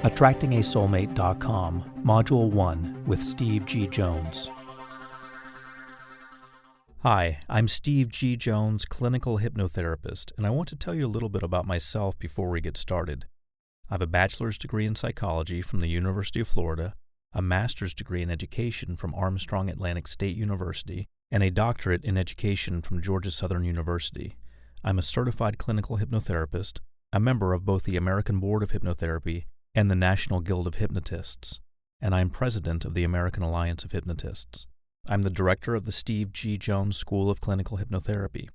AttractingASoulmate.com, Module 1 with Steve G. Jones. Hi, I'm Steve G. Jones, clinical hypnotherapist, and I want to tell you a little bit about myself before we get started. I have a bachelor's degree in psychology from the University of Florida, a master's degree in education from Armstrong Atlantic State University, and a doctorate in education from Georgia Southern University. I'm a certified clinical hypnotherapist, a member of both the American Board of Hypnotherapy and the National Guild of Hypnotists, and I'm president of the American Alliance of Hypnotists. I'm the director of the Steve G. Jones School of Clinical Hypnotherapy.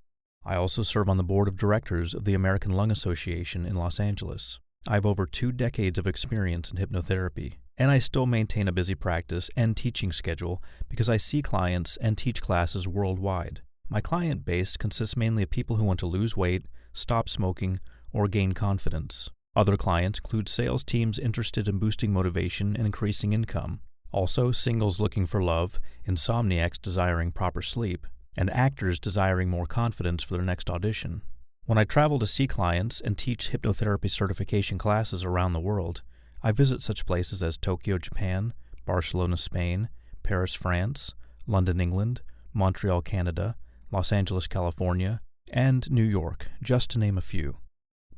I also serve on the board of directors of the American Lung Association in Los Angeles. I have over 2 decades of experience in hypnotherapy, and I still maintain a busy practice and teaching schedule because I see clients and teach classes worldwide. My client base consists mainly of people who want to lose weight, stop smoking, or gain confidence. Other clients include sales teams interested in boosting motivation and increasing income, also singles looking for love, insomniacs desiring proper sleep, and actors desiring more confidence for their next audition. When I travel to see clients and teach hypnotherapy certification classes around the world, I visit such places as Tokyo, Japan, Barcelona, Spain, Paris, France, London, England, Montreal, Canada, Los Angeles, California, and New York, just to name a few.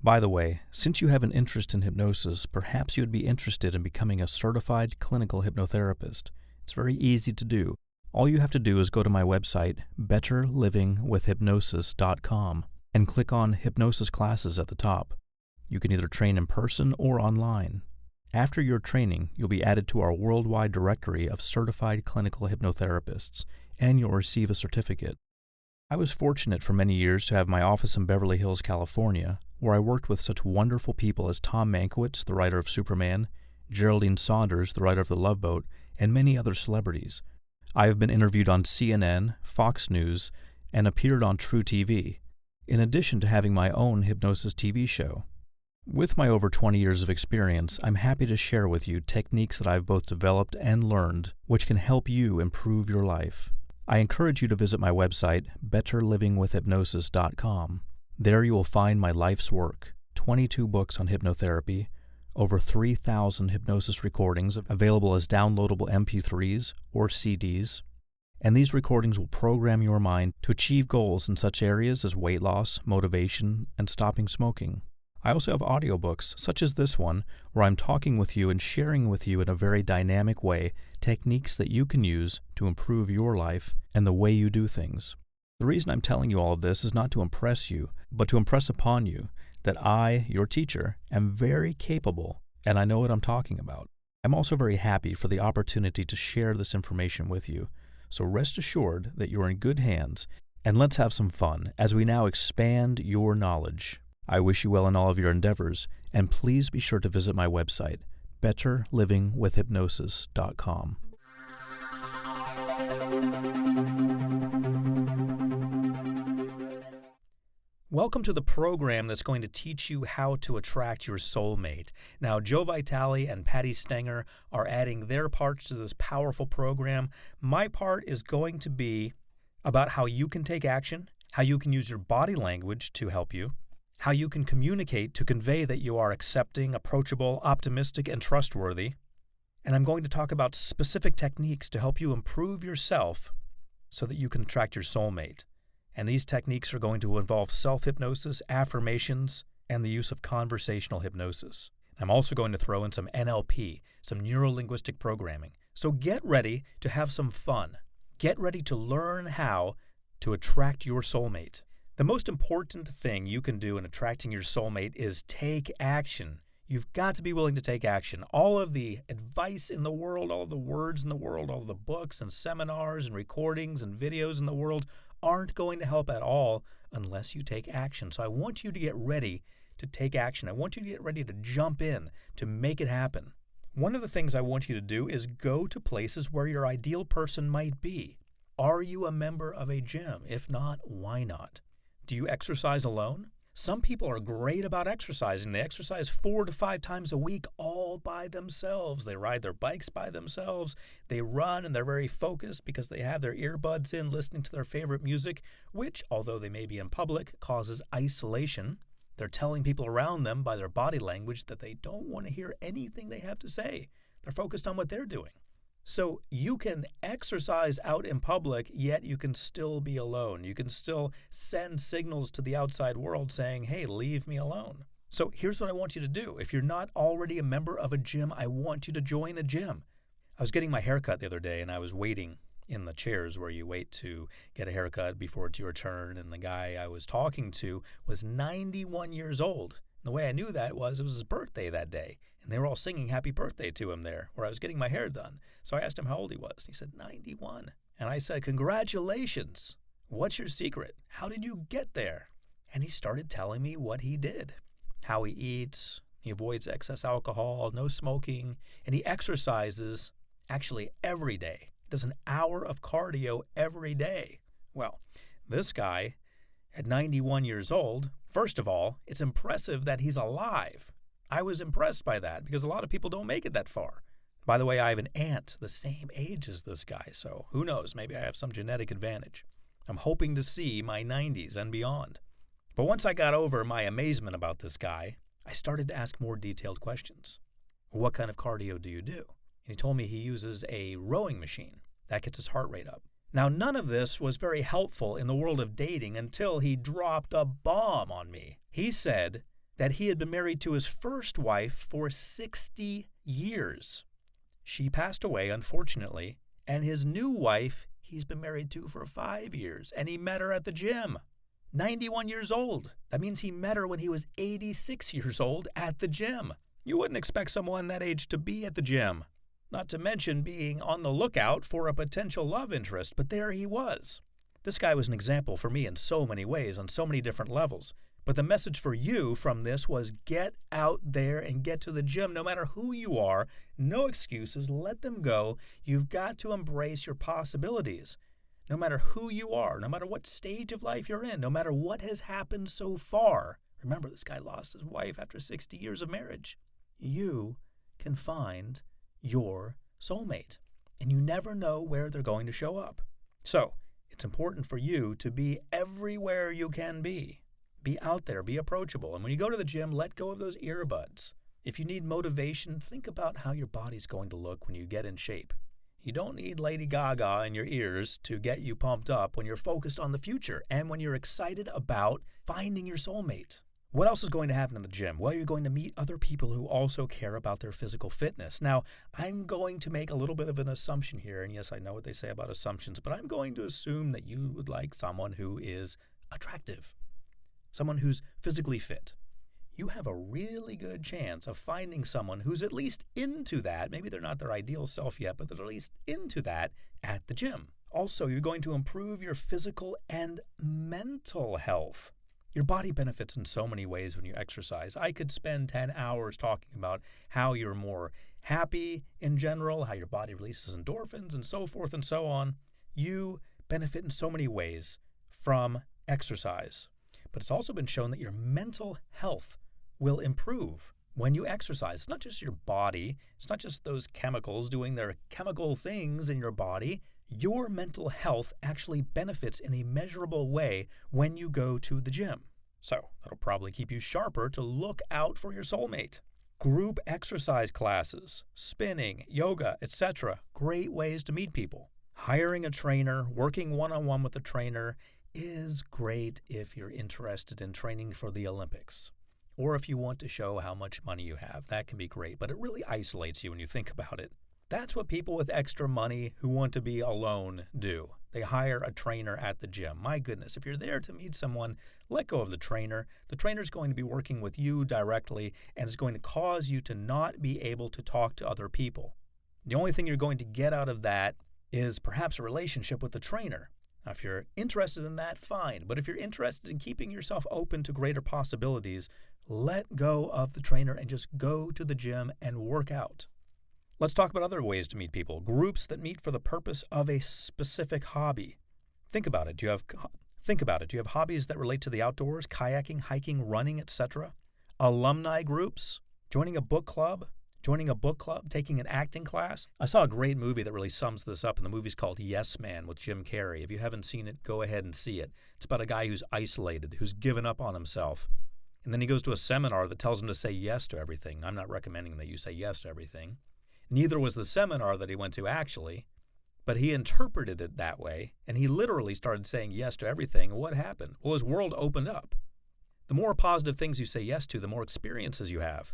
By the way, since you have an interest in hypnosis, perhaps you would be interested in becoming a certified clinical hypnotherapist. It's very easy to do. All you have to do is go to my website, betterlivingwithhypnosis.com, and click on Hypnosis Classes at the top. You can either train in person or online. After your training, you'll be added to our worldwide directory of certified clinical hypnotherapists, and you'll receive a certificate. I was fortunate for many years to have my office in Beverly Hills, California, where I worked with such wonderful people as Tom Mankiewicz, the writer of Superman, Geraldine Saunders, the writer of The Love Boat, and many other celebrities. I have been interviewed on CNN, Fox News, and appeared on True TV, in addition to having my own hypnosis TV show. With my over 20 years of experience, I'm happy to share with you techniques that I've both developed and learned, which can help you improve your life. I encourage you to visit my website, betterlivingwithhypnosis.com. There you will find my life's work, 22 books on hypnotherapy, over 3,000 hypnosis recordings available as downloadable MP3s or CDs, and these recordings will program your mind to achieve goals in such areas as weight loss, motivation, and stopping smoking. I also have audiobooks, such as this one, where I'm talking with you and sharing with you in a very dynamic way techniques that you can use to improve your life and the way you do things. The reason I'm telling you all of this is not to impress you, but to impress upon you that I, your teacher, am very capable and I know what I'm talking about. I'm also very happy for the opportunity to share this information with you, so rest assured that you're in good hands, and let's have some fun as we now expand your knowledge. I wish you well in all of your endeavors, and please be sure to visit my website, betterlivingwithhypnosis.com. Welcome to the program that's going to teach you how to attract your soulmate. Now, Joe Vitale and Patti Stanger are adding their parts to this powerful program. My part is going to be about how you can take action, how you can use your body language to help you, how you can communicate to convey that you are accepting, approachable, optimistic, and trustworthy. And I'm going to talk about specific techniques to help you improve yourself so that you can attract your soulmate. And these techniques are going to involve self-hypnosis, affirmations, and the use of conversational hypnosis. I'm also going to throw in some NLP, some neuro-linguistic programming. So get ready to have some fun. Get ready to learn how to attract your soulmate. The most important thing you can do in attracting your soulmate is take action. You've got to be willing to take action. All of the advice in the world, all of the words in the world, all of the books and seminars and recordings and videos in the world aren't going to help at all unless you take action. So I want you to get ready to take action. I want you to get ready to jump in, to make it happen. One of the things I want you to do is go to places where your ideal person might be. Are you a member of a gym? If not, why not? Do you exercise alone? Some people are great about exercising. They exercise 4 to 5 times a week all by themselves. They ride their bikes by themselves. They run and they're very focused because they have their earbuds in listening to their favorite music, which, although they may be in public, causes isolation. They're telling people around them by their body language that they don't want to hear anything they have to say. They're focused on what they're doing. So you can exercise out in public, yet you can still be alone. You can still send signals to the outside world saying, hey, leave me alone. So here's what I want you to do. If you're not already a member of a gym, I want you to join a gym. I was getting my haircut the other day, and I was waiting in the chairs where you wait to get a haircut before it's your turn, and the guy I was talking to was 91 years old. And the way I knew that was it was his birthday that day, and they were all singing happy birthday to him there where I was getting my hair done. So I asked him how old he was. He said 91. And I said, congratulations. What's your secret? How did you get there? And he started telling me what he did, how he eats. He avoids excess alcohol, no smoking, and he exercises actually every day. He does an hour of cardio every day. Well, this guy at 91 years old, first of all, it's impressive that he's alive. I was impressed by that because a lot of people don't make it that far. By the way, I have an aunt the same age as this guy, so who knows, maybe I have some genetic advantage. I'm hoping to see my 90s and beyond. But once I got over my amazement about this guy, I started to ask more detailed questions. What kind of cardio do you do? And he told me he uses a rowing machine. That gets his heart rate up. Now, none of this was very helpful in the world of dating until he dropped a bomb on me. He said that he had been married to his first wife for 60 years. She passed away, unfortunately, and his new wife he's been married to for 5 years, and he met her at the gym. 91 years old. That means he met her when he was 86 years old at the gym. You wouldn't expect someone that age to be at the gym, not to mention being on the lookout for a potential love interest, but there he was. This guy was an example for me in so many ways, on so many different levels. But the message for you from this was get out there and get to the gym. No matter who you are, no excuses, let them go. You've got to embrace your possibilities. No matter who you are, no matter what stage of life you're in, no matter what has happened so far. Remember, this guy lost his wife after 60 years of marriage. You can find your soulmate, and you never know where they're going to show up. So it's important for you to be everywhere you can be. Be out there, be approachable. And when you go to the gym, let go of those earbuds. If you need motivation, think about how your body's going to look when you get in shape. You don't need Lady Gaga in your ears to get you pumped up when you're focused on the future and when you're excited about finding your soulmate. What else is going to happen in the gym? Well, you're going to meet other people who also care about their physical fitness. Now, I'm going to make a little bit of an assumption here, and yes, I know what they say about assumptions, but I'm going to assume that you would like someone who is attractive, someone who's physically fit. You have a really good chance of finding someone who's at least into that. Maybe they're not their ideal self yet, but they're at least into that at the gym. Also, you're going to improve your physical and mental health. Your body benefits in so many ways when you exercise. I could spend 10 hours talking about how you're more happy in general, how your body releases endorphins, and so forth and so on. You benefit in so many ways from exercise. But it's also been shown that your mental health will improve when you exercise. It's not just your body. It's not just those chemicals doing their chemical things in your body. Your mental health actually benefits in a measurable way when you go to the gym. So that'll probably keep you sharper to look out for your soulmate. Group exercise classes, spinning, yoga, etc. Great ways to meet people. Hiring a trainer, working one-on-one with a trainer is great if you're interested in training for the Olympics. Or if you want to show how much money you have, that can be great, but it really isolates you when you think about it. That's what people with extra money who want to be alone do. They hire a trainer at the gym. My goodness, if you're there to meet someone, let go of the trainer. The trainer's going to be working with you directly and is going to cause you to not be able to talk to other people. The only thing you're going to get out of that is perhaps a relationship with the trainer. Now, if you're interested in that, fine. But if you're interested in keeping yourself open to greater possibilities, let go of the trainer and just go to the gym and work out. Let's talk about other ways to meet people. Groups that meet for the purpose of a specific hobby. Think about it. Do you have hobbies that relate to the outdoors, kayaking, hiking, running, etc.? Alumni groups, joining a book club, taking an acting class. I saw a great movie that really sums this up, and the movie's called Yes Man with Jim Carrey. If you haven't seen it, go ahead and see it. It's about a guy who's isolated, who's given up on himself. And then he goes to a seminar that tells him to say yes to everything. I'm not recommending that you say yes to everything. Neither was the seminar that he went to actually, but he interpreted it that way, and he literally started saying yes to everything. And what happened? Well, his world opened up. The more positive things you say yes to, the more experiences you have.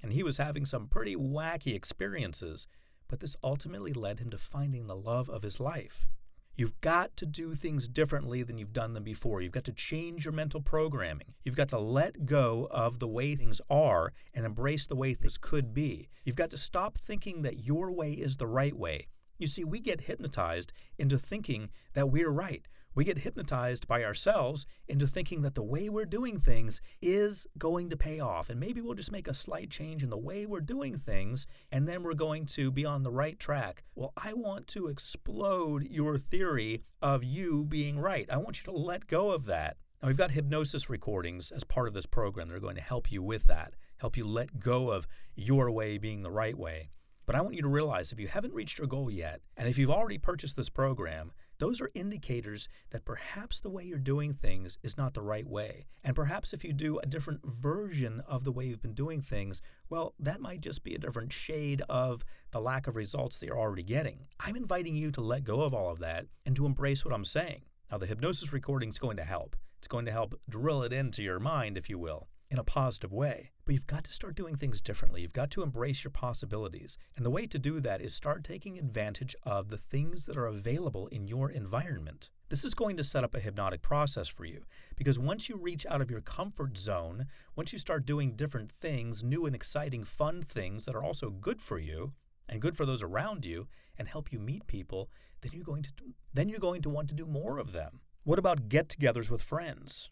And he was having some pretty wacky experiences, but this ultimately led him to finding the love of his life. You've got to do things differently than you've done them before. You've got to change your mental programming. You've got to let go of the way things are and embrace the way things could be. You've got to stop thinking that your way is the right way. You see, we get hypnotized into thinking that we're right. We get hypnotized by ourselves into thinking that the way we're doing things is going to pay off. And maybe we'll just make a slight change in the way we're doing things, and then we're going to be on the right track. Well, I want to explode your theory of you being right. I want you to let go of that. Now, we've got hypnosis recordings as part of this program that are going to help you with that, help you let go of your way being the right way. But I want you to realize if you haven't reached your goal yet, and if you've already purchased this program, those are indicators that perhaps the way you're doing things is not the right way. And perhaps if you do a different version of the way you've been doing things, well, that might just be a different shade of the lack of results that you're already getting. I'm inviting you to let go of all of that and to embrace what I'm saying. Now, the hypnosis recording is going to help. It's going to help drill it into your mind, if you will, in a positive way. But you've got to start doing things differently. You've got to embrace your possibilities. And the way to do that is start taking advantage of the things that are available in your environment. This is going to set up a hypnotic process for you, because once you reach out of your comfort zone, once you start doing different things, new and exciting, fun things that are also good for you and good for those around you and help you meet people, then you're going to want to do more of them. What about get-togethers with friends?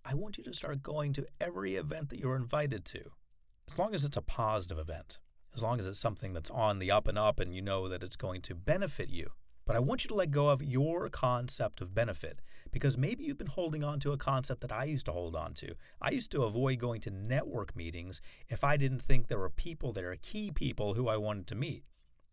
I want you to start going to every event that you're invited to, as long as it's a positive event, as long as it's something that's on the up and up and you know that it's going to benefit you. But I want you to let go of your concept of benefit, because maybe you've been holding on to a concept that I used to hold on to. I used to avoid going to network meetings if I didn't think there were people there, key people who I wanted to meet.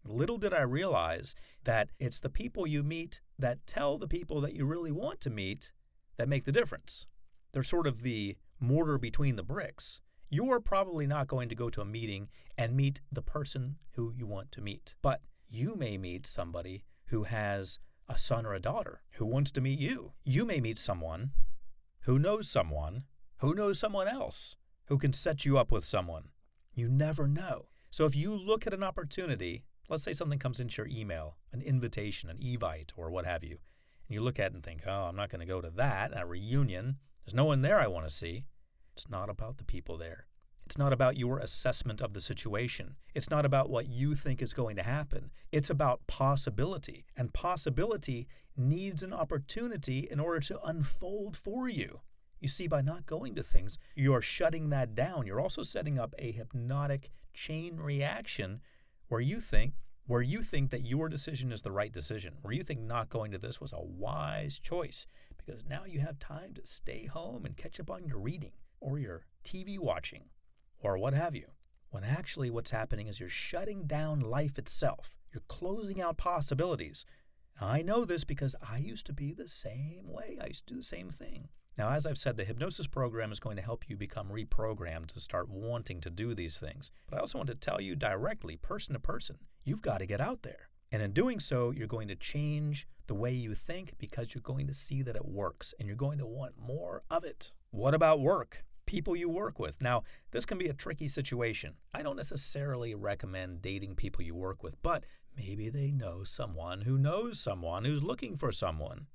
Little did I realize that it's the people you meet that tell the people that you really want to meet that make the difference. They're sort of the mortar between the bricks. You're probably not going to go to a meeting and meet the person who you want to meet, but you may meet somebody who has a son or a daughter who wants to meet you. You may meet someone who knows someone else who can set you up with someone. You never know. So if you look at an opportunity, let's say something comes into your email, an invitation, an evite, or what have you, and you look at it and think, oh, I'm not going to go to that reunion. There's no one there I want to see. It's not about the people there. It's not about your assessment of the situation. It's not about what you think is going to happen. It's about possibility. And possibility needs an opportunity in order to unfold for you. You see, by not going to things, you're shutting that down. You're also setting up a hypnotic chain reaction where you think that your decision is the right decision, where you think not going to this was a wise choice, because now you have time to stay home and catch up on your reading or your TV watching or what have you. When actually what's happening is you're shutting down life itself. You're closing out possibilities. Now, I know this because I used to be the same way. I used to do the same thing. Now, as I've said, the hypnosis program is going to help you become reprogrammed to start wanting to do these things. But I also want to tell you directly, person to person, you've got to get out there. And in doing so, you're going to change the way you think, because you're going to see that it works and you're going to want more of it. What about work? People you work with. Now, this can be a tricky situation. I don't necessarily recommend dating people you work with, but maybe they know someone who knows someone who's looking for someone.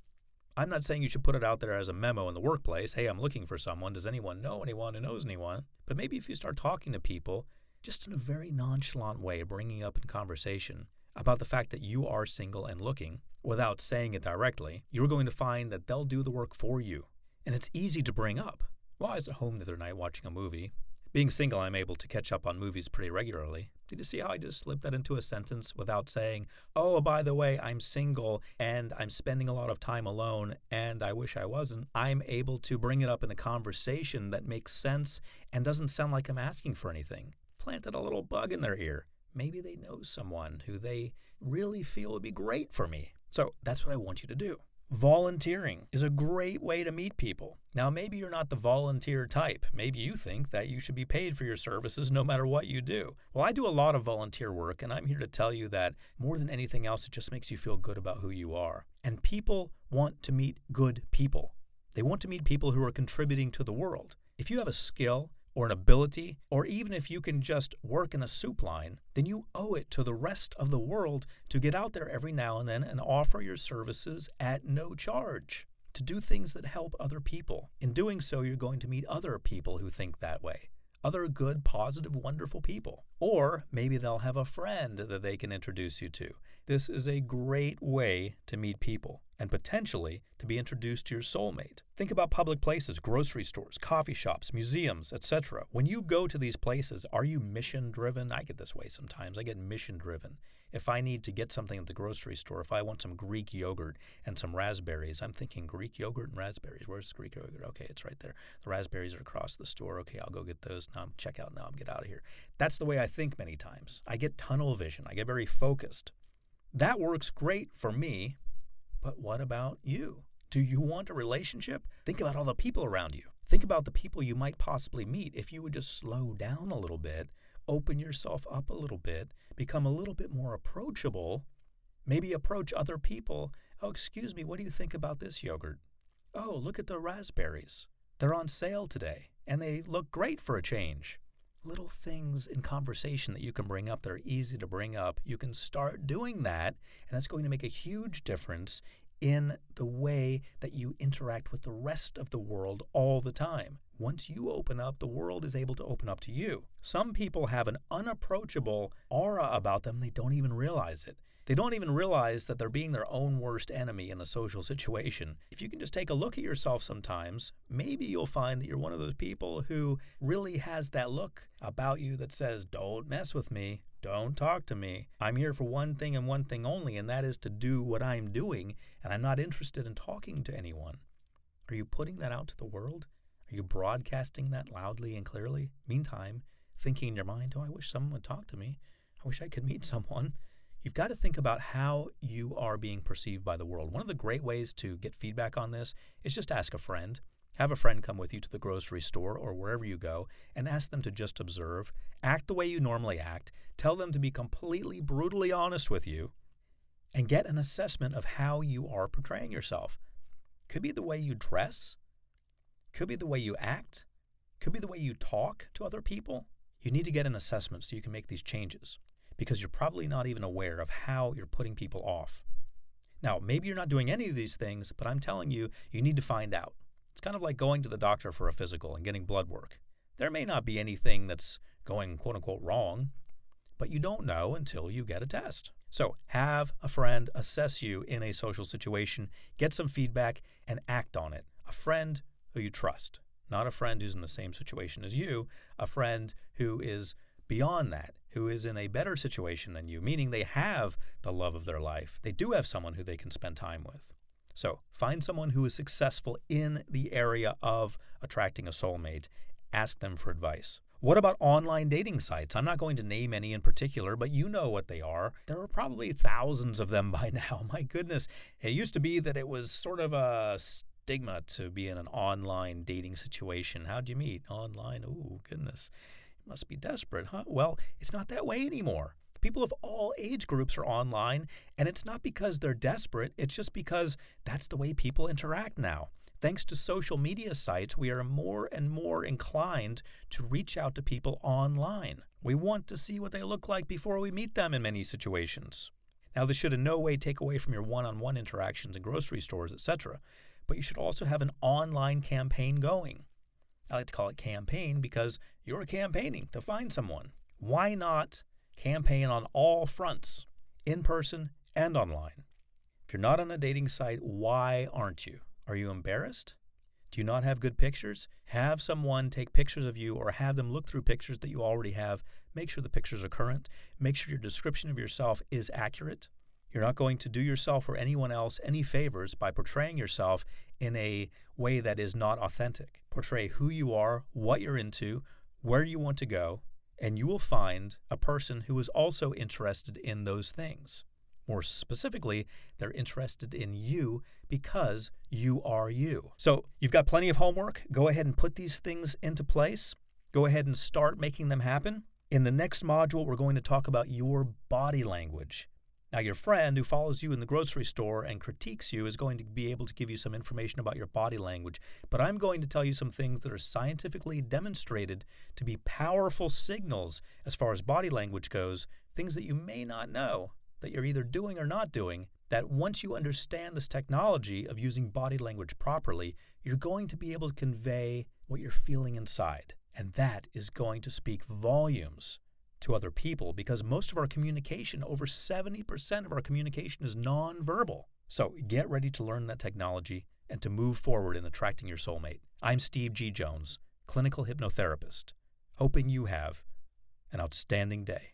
I'm not saying you should put it out there as a memo in the workplace. Hey, I'm looking for someone. Does anyone know anyone who knows anyone? But maybe if you start talking to people just in a very nonchalant way, bringing up in conversation about the fact that you are single and looking without saying it directly, you're going to find that they'll do the work for you. And it's easy to bring up. Well, I was at home the other night watching a movie. Being single, I'm able to catch up on movies pretty regularly. Did you see how I just slipped that into a sentence without saying, oh, by the way, I'm single and I'm spending a lot of time alone and I wish I wasn't? I'm able to bring it up in a conversation that makes sense and doesn't sound like I'm asking for anything. Planted a little bug in their ear. Maybe they know someone who they really feel would be great for me. So that's what I want you to do. Volunteering is a great way to meet people. Now, maybe you're not the volunteer type. Maybe you think that you should be paid for your services no matter what you do. Well, I do a lot of volunteer work, and I'm here to tell you that more than anything else, it just makes you feel good about who you are. And people want to meet good people. They want to meet people who are contributing to the world. If you have a skill or an ability, or even if you can just work in a soup line, then you owe it to the rest of the world to get out there every now and then and offer your services at no charge, to do things that help other people. In doing so, you're going to meet other people who think that way. Other good, positive, wonderful people. Or maybe they'll have a friend that they can introduce you to. This is a great way to meet people and potentially to be introduced to your soulmate. Think about public places, grocery stores, coffee shops, museums, etc. When you go to these places, are you mission-driven? I get this way sometimes. I get mission-driven. If I need to get something at the grocery store, if I want some Greek yogurt and some raspberries, I'm thinking Greek yogurt and raspberries. Where's the Greek yogurt? Okay, it's right there. The raspberries are across the store. Okay, I'll go get those. Now I'm check out. Now I'm get out of here. That's the way I think many times. I get tunnel vision. I get very focused. That works great for me, but what about you? Do you want a relationship? Think about all the people around you. Think about the people you might possibly meet if you would just slow down a little bit, open yourself up a little bit, become a little bit more approachable, maybe approach other people. Oh, excuse me, what do you think about this yogurt? Oh, look at the raspberries. They're on sale today, and they look great for a change. Little things in conversation that you can bring up that are easy to bring up. You can start doing that, and that's going to make a huge difference in the way that you interact with the rest of the world all the time. Once you open up, the world is able to open up to you. Some people have an unapproachable aura about them. They don't even realize it. They don't even realize that they're being their own worst enemy in a social situation. If you can just take a look at yourself sometimes, maybe you'll find that you're one of those people who really has that look about you that says, don't mess with me, don't talk to me. I'm here for one thing and one thing only, and that is to do what I'm doing, and I'm not interested in talking to anyone. Are you putting that out to the world? Are you broadcasting that loudly and clearly? Meantime, thinking in your mind, oh, I wish someone would talk to me. I wish I could meet someone. You've got to think about how you are being perceived by the world. One of the great ways to get feedback on this is just ask a friend. Have a friend come with you to the grocery store or wherever you go and ask them to just observe. Act the way you normally act. Tell them to be completely, brutally honest with you and get an assessment of how you are portraying yourself. Could be the way you dress. Could be the way you act. Could be the way you talk to other people. You need to get an assessment so you can make these changes, because you're probably not even aware of how you're putting people off. Now, maybe you're not doing any of these things, but I'm telling you, you need to find out. It's kind of like going to the doctor for a physical and getting blood work. There may not be anything that's going quote-unquote wrong, but you don't know until you get a test. So have a friend assess you in a social situation, get some feedback, and act on it. A friend who you trust, not a friend who's in the same situation as you, a friend who is beyond that, who is in a better situation than you, meaning they have the love of their life. They do have someone who they can spend time with. So find someone who is successful in the area of attracting a soulmate. Ask them for advice. What about online dating sites? I'm not going to name any in particular, but you know what they are. There are probably thousands of them by now. My goodness. It used to be that it was sort of a stigma to be in an online dating situation. How'd you meet? Online? Oh, goodness. Must be desperate, huh? Well, it's not that way anymore. People of all age groups are online, and it's not because they're desperate. It's just because that's the way people interact now. Thanks to social media sites, we are more and more inclined to reach out to people online. We want to see what they look like before we meet them in many situations. Now, this should in no way take away from your one-on-one interactions in grocery stores, etc., but you should also have an online campaign going. I like to call it campaign because you're campaigning to find someone. Why not campaign on all fronts, in person and online? If you're not on a dating site, why aren't you? Are you embarrassed? Do you not have good pictures? Have someone take pictures of you or have them look through pictures that you already have. Make sure the pictures are current. Make sure your description of yourself is accurate. You're not going to do yourself or anyone else any favors by portraying yourself in a way that is not authentic. Portray who you are, what you're into, where you want to go, and you will find a person who is also interested in those things. More specifically, they're interested in you because you are you. So you've got plenty of homework. Go ahead and put these things into place. Go ahead and start making them happen. In the next module, we're going to talk about your body language. Now, your friend who follows you in the grocery store and critiques you is going to be able to give you some information about your body language, but I'm going to tell you some things that are scientifically demonstrated to be powerful signals as far as body language goes, things that you may not know that you're either doing or not doing, that once you understand this technology of using body language properly, you're going to be able to convey what you're feeling inside. And that is going to speak volumes to other people because most of our communication, over 70% of our communication is nonverbal. So get ready to learn that technology and to move forward in attracting your soulmate. I'm Steve G. Jones, clinical hypnotherapist, hoping you have an outstanding day.